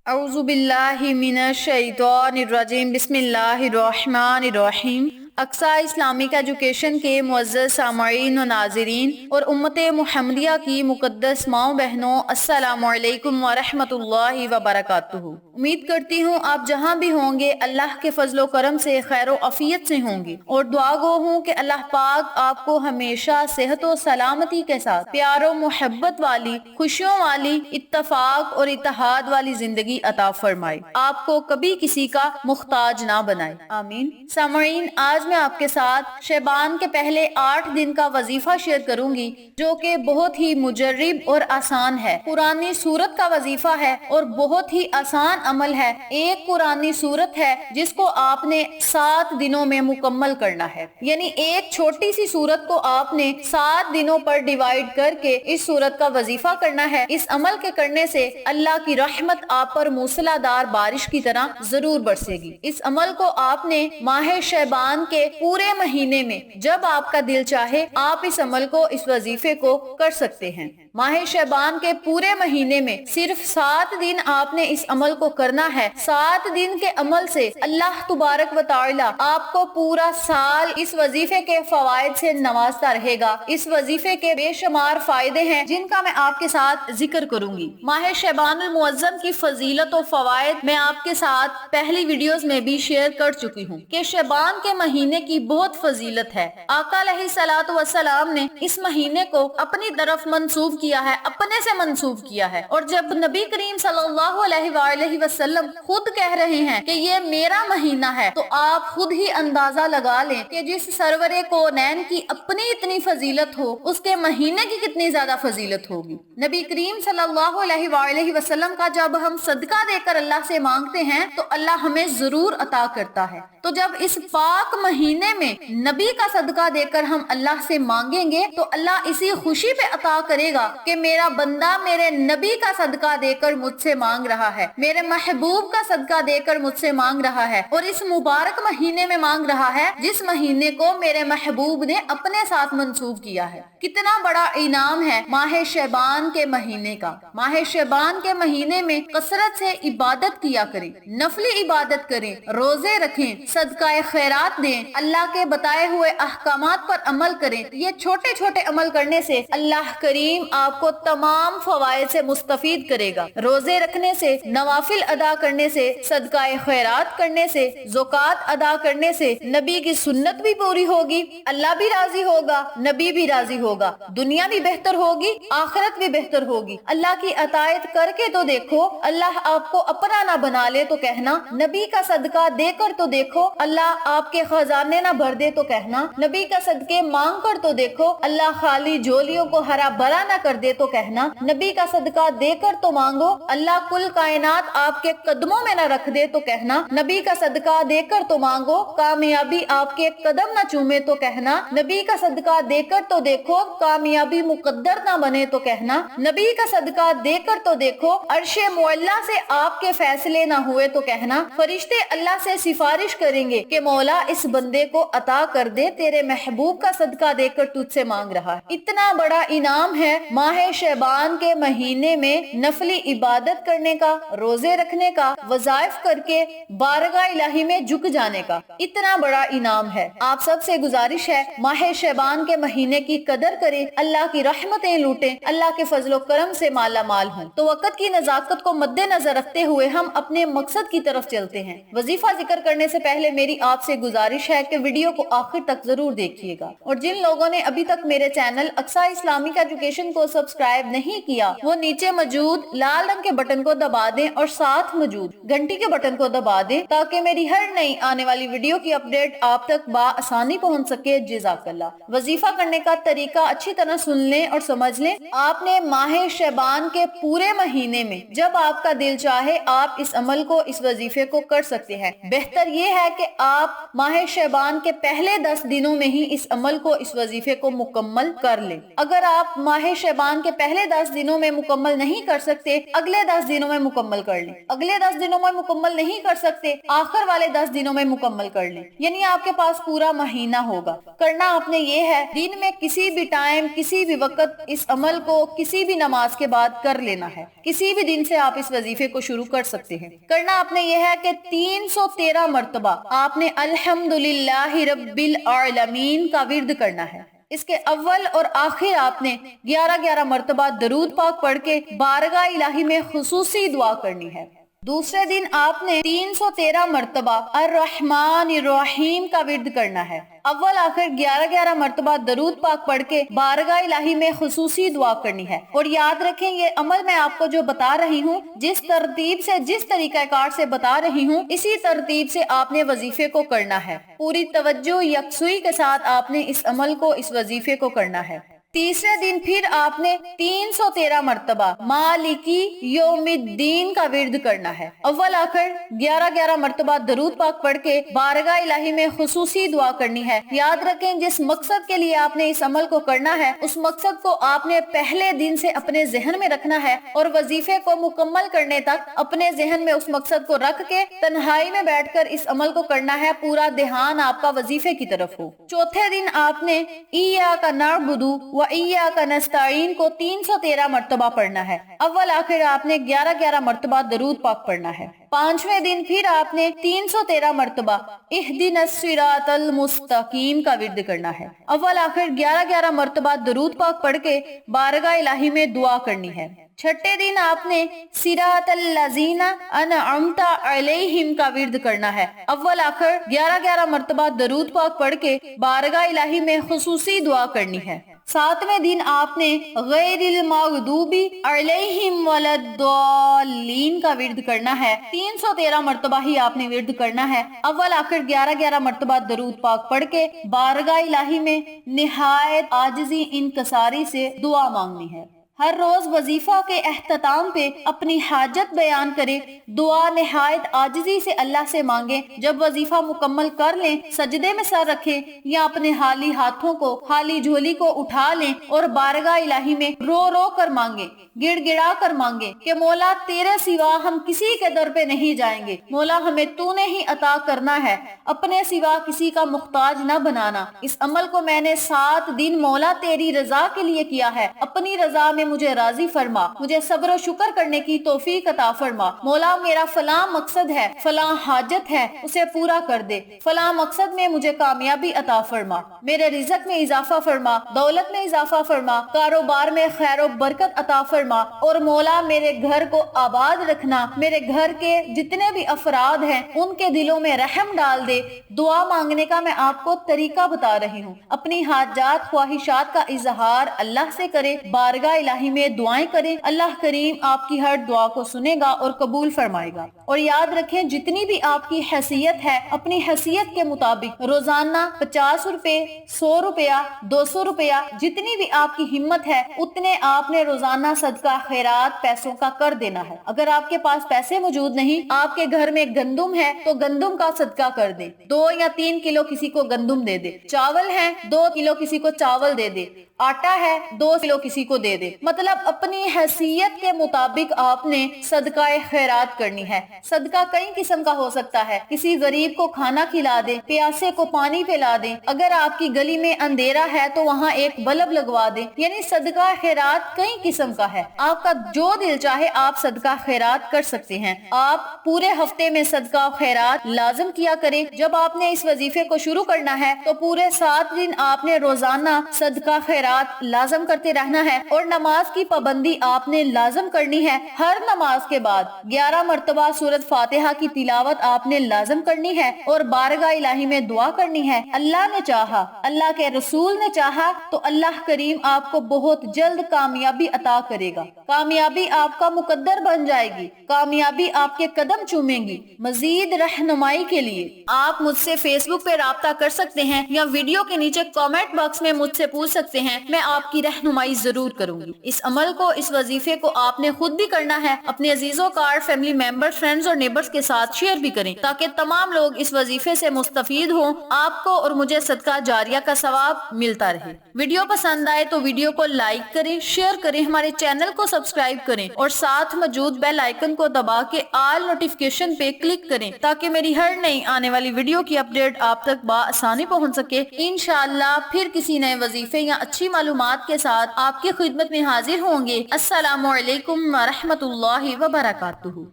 اعوذ باللہ من الشیطان الرجیم بسم اللہ الرحمن الرحیم۔ اقصی اسلامک ایجوکیشن کے معزز سامعین و ناظرین اور امت محمدیہ کی مقدس ماؤں بہنوں، السلام علیکم ورحمۃ اللہ وبرکاتہ۔ امید کرتی ہوں آپ جہاں بھی ہوں گے اللہ کے فضل و کرم سے خیر و عافیت سے ہوں گے، اور دعا گو ہوں کہ اللہ پاک آپ کو ہمیشہ صحت و سلامتی کے ساتھ پیار و محبت والی، خوشیوں والی، اتفاق اور اتحاد والی زندگی عطا فرمائے، آپ کو کبھی کسی کا محتاج نہ بنائے، آمین۔ سامعین، آج میں آپ کے ساتھ شعبان کے پہلے 8 دن کا وظیفہ شیئر کروں گی، جو کہ بہت ہی مجرب اور آسان ہے۔ قرآنی سورت کا وظیفہ ہے اور بہت ہی آسان عمل ہے۔ ایک قرآنی سورت ہے جس کو آپ نے 7 دنوں میں مکمل کرنا ہے، یعنی ایک چھوٹی سی سورت کو آپ نے 7 دنوں پر ڈیوائیڈ کر کے اس سورت کا وظیفہ کرنا ہے۔ اس عمل کے کرنے سے اللہ کی رحمت آپ پر موسلا دار بارش کی طرح ضرور برسے گی۔ اس عمل کو آپ نے ماہ شعبان کے پورے مہینے میں جب آپ کا دل چاہے آپ اس عمل کو، اس وظیفے کو کر سکتے ہیں۔ ماہ شعبان کے پورے مہینے میں صرف 7 دن آپ نے اس عمل کو کرنا ہے۔ 7 دن کے عمل سے اللہ تبارک و تعالی آپ کو پورا سال اس وظیفے کے فوائد سے نوازتا رہے گا۔ اس وظیفے کے بے شمار فائدے ہیں جن کا میں آپ کے ساتھ ذکر کروں گی۔ ماہ شعبان المعظم کی فضیلت و فوائد میں آپ کے ساتھ پہلی ویڈیوز میں بھی شیئر کر چکی ہوں کہ شعبان کے مہینے کی بہت فضیلت ہے۔ آقا علیہ الصلوۃ والسلام نے اس مہینے کو اپنی طرف منسوب کیا ہے، اپنے سے منسوب کیا ہے، اور جب نبی کریم صلی اللہ علیہ وآلہ وسلم خود کہہ رہے ہیں کہ یہ میرا مہینہ ہے، تو آپ خود ہی اندازہ لگا لیں کہ جس سرور کونین کی اپنی اتنی فضیلت ہو، اس کے مہینے کی کتنی زیادہ فضیلت ہوگی۔ نبی کریم صلی اللہ علیہ وآلہ وسلم کا جب ہم صدقہ دے کر اللہ سے مانگتے ہیں تو اللہ ہمیں ضرور عطا کرتا ہے۔ تو جب اس پاک مہینے میں نبی کا صدقہ دے کر ہم اللہ سے مانگیں گے تو اللہ اسی خوشی پہ عطا کرے گا کہ میرا بندہ میرے نبی کا صدقہ دے کر مجھ سے مانگ رہا ہے، میرے محبوب کا صدقہ دے کر مجھ سے مانگ رہا ہے، اور اس مبارک مہینے میں مانگ رہا ہے جس مہینے کو میرے محبوب نے اپنے ساتھ منسوب کیا ہے۔ کتنا بڑا انعام ہے ماہ شعبان کے مہینے کا۔ ماہ شعبان کے مہینے میں کثرت سے عبادت کیا کریں، نفلی عبادت کریں، روزے رکھیں، صدقہ خیرات دیں، اللہ کے بتائے ہوئے احکامات پر عمل کریں۔ یہ چھوٹے چھوٹے عمل کرنے سے اللہ کریم آپ کو تمام فوائد سے مستفید کرے گا۔ روزے رکھنے سے، نوافل ادا کرنے سے، صدقہ خیرات کرنے سے، زکوٰۃ ادا کرنے سے نبی کی سنت بھی پوری ہوگی، اللہ بھی راضی ہوگا، نبی بھی راضی ہوگا، دنیا بھی بہتر ہوگی، آخرت بھی بہتر ہوگی۔ اللہ کی اطاعت کر کے تو دیکھو، اللہ آپ کو اپنا نہ بنا لے تو کہنا، نبی کا صدقہ دے کر تو دیکھو، اللہ آپ کے خزانے نہ بھر دے تو کہنا، نبی کا صدقے مانگ کر تو دیکھو، اللہ خالی جھولیوں کو ہرا بھرا نہ کر دے تو کہنا، نبی کا صدقہ دے کر تو مانگو، اللہ کل کائنات آپ کے قدموں میں نہ رکھ دے تو کہنا، نبی کا صدقہ دے کر تو مانگو، کامیابی آپ کے قدم نہ چومے تو کہنا، نبی کا صدقہ دے کر تو دیکھو، کامیابی مقدر نہ بنے تو کہنا، نبی کا صدقہ دے کر تو دیکھو، عرش معلیٰ سے آپ کے فیصلے نہ ہوئے تو کہنا، فرشتے اللہ سے سفارش کریں گے کہ مولا اس بندے کو عطا کر دے، تیرے محبوب کا صدقہ دے کر تجھ سے مانگ رہا ہے۔ اتنا بڑا انعام ہے ماہ شعبان کے مہینے میں نفلی عبادت کرنے کا، روزے رکھنے کا، وظائف کر کے بارگاہ الہی میں جھک جانے کا، اتنا بڑا انعام ہے۔ آپ سب سے گزارش ہے ماہ شعبان کے مہینے کی قدر کریں، اللہ کی رحمتیں لوٹیں، اللہ کے فضل و کرم سے مالا مال ہوں۔ تو وقت کی نزاکت کو مد نظر رکھتے ہوئے ہم اپنے مقصد کی طرف چلتے ہیں۔ وظیفہ ذکر کرنے سے پہلے میری آپ سے گزارش ہے کہ ویڈیو کو آخر تک ضرور دیکھیے گا، اور جن لوگوں نے ابھی تک میرے چینل اقصی اسلامک ایجوکیشن کو سبسکرائب نہیں کیا، وہ نیچے موجود لال رنگ کے بٹن کو دبا دیں اور ساتھ موجود گھنٹی کے بٹن کو دبا دیں تاکہ میری ہر نئی آنے والی ویڈیو کی اپڈیٹ آپ تک بآسانی پہنچ سکے۔ جزاک اللہ۔ وظیفہ کرنے کا طریقہ اچھی طرح سن لیں اور سمجھ لیں۔ آپ نے ماہ شعبان کے پورے مہینے میں جب آپ کا دل چاہے آپ اس عمل کو، اس وظیفے کو کر سکتے ہیں۔ بہتر یہ ہے ہے کہ آپ ماہ شعبان کے پہلے 10 دنوں میں ہی اس عمل کو، اس وظیفے کو مکمل کر لیں۔ اگر آپ ماہ شعبان کے پہلے 10 دنوں میں مکمل نہیں کر سکتے، اگلے 10 دنوں میں مکمل کر لیں۔ اگلے 10 دنوں میں مکمل نہیں کر سکتے، آخر والے 10 دنوں میں مکمل کر لیں، یعنی آپ کے پاس پورا مہینہ ہوگا۔ کرنا آپ نے یہ ہے، دن میں کسی بھی ٹائم، کسی بھی وقت اس عمل کو کسی بھی نماز کے بعد کر لینا ہے۔ کسی بھی دن سے آپ اس وظیفے کو شروع کر سکتے ہیں۔ کرنا آپ نے یہ ہے کہ 313 مرتبہ آپ نے الحمدللہ رب العالمین کا ورد کرنا ہے۔ اس کے اول اور آخر آپ نے 11 مرتبہ درود پاک پڑھ کے بارگاہ الہی میں خصوصی دعا کرنی ہے۔ دوسرے دن آپ نے 313 مرتبہ الرحمن الرحیم کا ورد کرنا ہے۔ اول آخر 11 مرتبہ درود پاک پڑھ کے بارگاہ الہی میں خصوصی دعا کرنی ہے۔ اور یاد رکھیں، یہ عمل میں آپ کو جو بتا رہی ہوں، جس ترتیب سے، جس طریقہ کار سے بتا رہی ہوں، اسی ترتیب سے آپ نے وظیفے کو کرنا ہے۔ پوری توجہ، یکسوئی کے ساتھ آپ نے اس عمل کو، اس وظیفے کو کرنا ہے۔ تیسرے دن پھر آپ نے 313 مرتبہ مالکی یوم الدین کا ورد کرنا ہے۔ اول آخر 11 مرتبہ درود پاک پڑھ کے بارگاہ الہی میں خصوصی دعا کرنی ہے۔ یاد رکھیں، جس مقصد کے لیے آپ نے اس عمل کو کرنا ہے، اس مقصد کو آپ نے پہلے دن سے اپنے ذہن میں رکھنا ہے، اور وظیفے کو مکمل کرنے تک اپنے ذہن میں اس مقصد کو رکھ کے تنہائی میں بیٹھ کر اس عمل کو کرنا ہے۔ پورا دھیان آپ کا وظیفے کی طرف ہو۔ چوتھے دن آپ نے ایاک نعبد و ایاک نستعین کو 313 مرتبہ پڑھنا ہے۔ اول آخر آپ نے 11 مرتبہ درود پاک پڑھنا ہے۔ پانچویں دن پھر آپ نے 313 مرتبہ اہدنا الصراط المستقیم کا ورد کرنا ہے۔ اول آخر 11 مرتبہ درود پاک پڑھ کے بارگاہ الہی میں دعا کرنی ہے۔ چھٹے دن آپ نے صراط الذین انعمت علیہم کا ورد کرنا ہے۔ اول آخر 11 مرتبہ درود پاک پڑھ کے بارگاہ الہی میں خصوصی دعا کرنی ہے۔ ساتویں دن آپ نے غیر المغضوب علیہم ولا الضالین کا ورد کرنا ہے۔ 313 مرتبہ ہی آپ نے ورد کرنا ہے۔ اول آخر 11 مرتبہ درود پاک پڑھ کے بارگاہ الہی میں نہایت عاجزی، انکساری سے دعا مانگنی ہے۔ ہر روز وظیفہ کے اختتام پہ اپنی حاجت بیان کریں، دعا نہایت عاجزی سے اللہ سے مانگیں۔ جب وظیفہ مکمل کر لیں، سجدے میں سر رکھیں یا اپنے خالی ہاتھوں کو، خالی جھولی کو اٹھا لیں اور بارگاہ الہی میں رو رو کر مانگیں، گڑ گڑا کر مانگیں کہ مولا تیرے سوا ہم کسی کے در پہ نہیں جائیں گے، مولا ہمیں تو نے ہی عطا کرنا ہے، اپنے سوا کسی کا محتاج نہ بنانا۔ اس عمل کو میں نے 7 دن مولا تیری رضا کے لیے کیا ہے، اپنی رضا میں مجھے راضی فرما، مجھے صبر و شکر کرنے کی توفیق عطا فرما۔ مولا میرا فلاں مقصد ہے، فلاں حاجت ہے، اسے پورا کر دے، فلاں مقصد میں مجھے کامیابی عطا فرما، میرے رزق میں اضافہ فرما، دولت میں اضافہ فرما، کاروبار میں خیر و برکت عطا فرما، اور مولا میرے گھر کو آباد رکھنا، میرے گھر کے جتنے بھی افراد ہیں ان کے دلوں میں رحم ڈال دے۔ دعا مانگنے کا میں آپ کو طریقہ بتا رہی ہوں۔ اپنی حاجات، خواہشات کا اظہار اللہ سے کرے، بارگاہ الہی میں دعائیں کریں، اللہ کریم آپ کی ہر دعا کو سنے گا اور قبول فرمائے گا۔ اور یاد رکھیں، جتنی بھی آپ کی حیثیت ہے، اپنی حیثیت کے مطابق روزانہ 50 روپے، 100 روپیہ، 200 روپیہ، جتنی بھی آپ کی ہمت ہے اتنے آپ نے روزانہ صدقہ خیرات پیسوں کا کر دینا ہے۔ اگر آپ کے پاس پیسے موجود نہیں، آپ کے گھر میں گندم ہے تو گندم کا صدقہ کر دیں، 2 یا 3 کلو کسی کو گندم دے دے، چاول ہے 2 کلو کسی کو چاول دے دے، آٹا ہے 2 کلو کسی کو دے دے۔ مطلب اپنی حیثیت کے مطابق آپ نے صدقہ خیرات کرنی ہے۔ صدقہ کئی قسم کا ہو سکتا ہے، کسی غریب کو کھانا کھلا دیں، پیاسے کو پانی پلا دیں، اگر آپ کی گلی میں اندھیرا ہے تو وہاں ایک بلب لگوا دیں، یعنی صدقہ خیرات کئی قسم کا ہے۔ آپ کا جو دل چاہے آپ صدقہ خیرات کر سکتے ہیں۔ آپ پورے ہفتے میں صدقہ خیرات لازم کیا کریں۔ جب آپ نے اس وظیفے کو شروع کرنا ہے تو پورے 7 دن آپ نے روزانہ صدقہ خیرات لازم کرتے رہنا ہے، اور نماز کی پابندی آپ نے لازم کرنی ہے۔ ہر نماز کے بعد 11 مرتبہ سورۃ فاتحہ کی تلاوت آپ نے لازم کرنی ہے اور بارگاہ الہی میں دعا کرنی ہے۔ اللہ نے چاہا، اللہ کے رسول نے چاہا تو اللہ کریم آپ کو بہت جلد کامیابی عطا کرے گا۔ کامیابی آپ کا مقدر بن جائے گی، کامیابی آپ کے قدم چومیں گی۔ مزید رہنمائی کے لیے آپ مجھ سے فیس بک پہ رابطہ کر سکتے ہیں یا ویڈیو کے نیچے کامنٹ باکس میں مجھ سے پوچھ سکتے ہیں، میں آپ کی رہنمائی ضرور کروں گی۔ اس عمل کو، اس وظیفے کو آپ نے خود بھی کرنا ہے، اپنے عزیزوں کار، فیملی ممبر، فرینڈز اور نیبرز کے ساتھ شیئر بھی کریں تاکہ تمام لوگ اس وظیفے سے مستفید ہوں، آپ کو اور مجھے صدقہ جاریہ کا ثواب ملتا رہے۔ ویڈیو پسند آئے تو ویڈیو کو لائک کریں، شیئر کریں، ہمارے چینل کو سبسکرائب کریں اور ساتھ موجود بیل آئیکن کو دبا کے آل نوٹیفیکیشن پہ کلک کریں تاکہ میری ہر نئی آنے والی ویڈیو کی اپڈیٹ آپ تک بآسانی پہنچ سکے۔ انشاءاللہ پھر کسی نئے وظیفے یا اچھی معلومات کے ساتھ آپ کی خدمت میں حاضر ہوں گے۔ السلام علیکم ورحمۃ اللہ وبرکاتہ۔